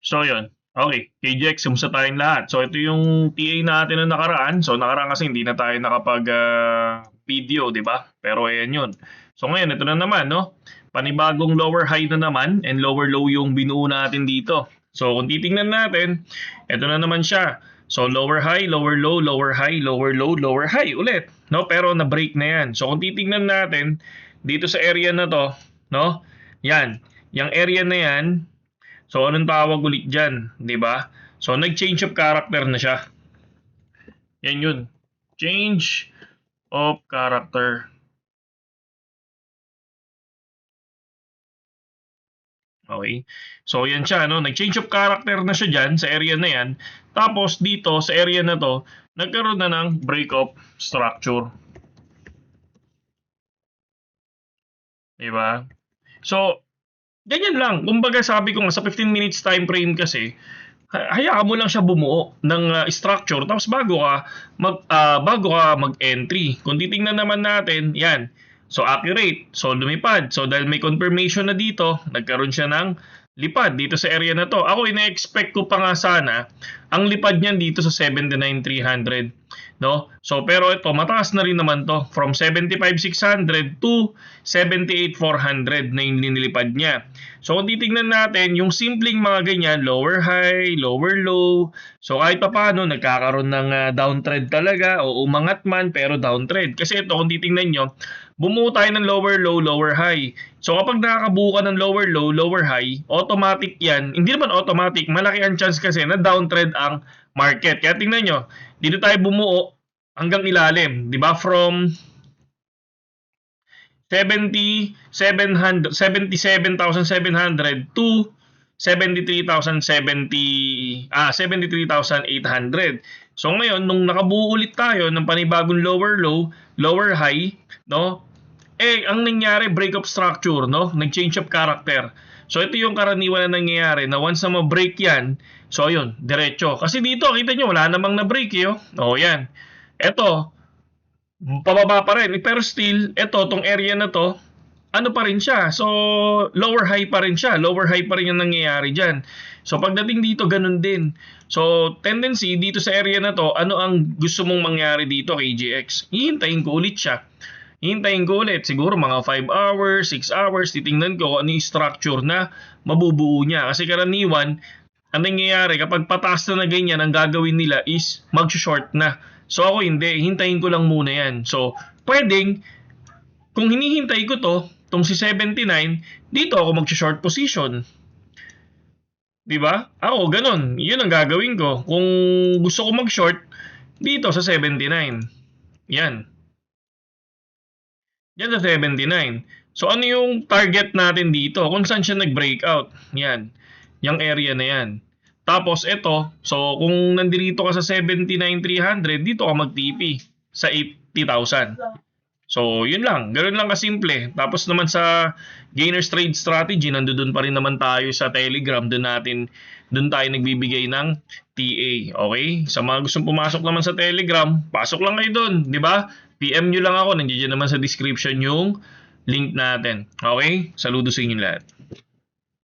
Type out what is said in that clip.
So, yun. Okay, KJX, kumusta tayong lahat? So, ito yung TA natin na nakaraan. So, nakaraan kasi hindi na tayo nakapag video, di ba? Pero ayan yun. So, ngayon, ito na naman, no? Panibagong lower high na naman and lower low yung binuo natin dito. So, kung titingnan natin, ito na naman siya. So, lower high, lower low, lower high, lower low, lower high ulit. No? Pero na-break na yan. So, kung titingnan natin, dito sa area na to, no? Yan. Yung area na yan, so, anong tawag ulit dyan? Di ba? So, nag-change of character na siya. Yan yun. Change of character. Okay? So, yan siya. No? Nag-change of character na siya dyan sa area na yan. Tapos, dito sa area na to, nagkaroon na ng break of structure. Di ba? So, ganyan lang. Kumbaga sabi ko nga sa 15 minutes time frame kasi, hayaan mo lang siya bumuo ng structure tapos bago ka mag-entry. Kung titingnan naman natin, yan. So accurate, so lumipad. So dahil may confirmation na dito, nagkaroon siya ng lipad dito sa area na to. Ako ina-expect ko pa nga sana ang lipad niyan dito sa 79,300, no? So pero ito mataas na rin naman to from 75,600 to 78,400 na yung linilipad niya. So kung titingnan natin yung simpleng mga ganyan, lower high, lower low, so kahit pa paano nagkakaroon ng downtrend talaga o umangat man pero downtrend. Kasi ito kung titingnan nyo, bumuo tayo ng lower low, lower high. So kapag nakakabuo ka ng lower low, lower high, automatic yan. Hindi naman automatic, malaki ang chance kasi na downtrend ang market. Kaya tingnan nyo, dito tayo bumuo hanggang ilalim, di ba? From 77,700 to 73,800. So ngayon, nung nakabuo ulit tayo ng panibagong lower low, lower high, no? Ang nangyari, break of structure, no? Nag-change of character. So ito yung karaniwan na nangyayari na once na ma-break yan, so ayun, diretso. Kasi dito, kita nyo, wala namang na-break eh. Oh, yan. Ito, pababa pa rin. Pero still, tong area na to, ano pa rin siya. So, lower high pa rin siya. Lower high pa rin yung nangyayari dyan. So, pagdating dito, ganun din. So, tendency dito sa area na to, ano ang gusto mong mangyari dito kay GX? Hihintayin ko ulit siya. Hintayin ko ulit, siguro mga 5 hours, 6 hours, titingnan ko ano yung structure na mabubuo niya. Kasi karaniwan, ang nangyayari kapag pataas na ganyan, ang gagawin nila is mag-short na. So ako hindi, hintayin ko lang muna yan. So, pwedeng, kung hinihintay ko to, tong si 79, dito ako mag-short position. Diba? Ako, ganun. Yun ang gagawin ko. Kung gusto ko mag-short, dito sa 79. Yan. Yan sa 79. So ano yung target natin dito? Kung saan siya nag-breakout. Yan. Yung area na yan. Tapos ito, so kung nandito ka sa 79,300, dito ka mag-TP sa 80,000. So yun lang. Ganoon lang kasimple. Tapos naman sa Gainers Trade Strategy, nandoon pa rin naman tayo sa Telegram. Doon tayo nagbibigay ng TA. Okay? Sa mga gustong pumasok naman sa Telegram, pasok lang kayo doon. Di ba? PM nyo lang ako, nandiyan naman sa description yung link natin. Okay? Saludo sa inyo lahat.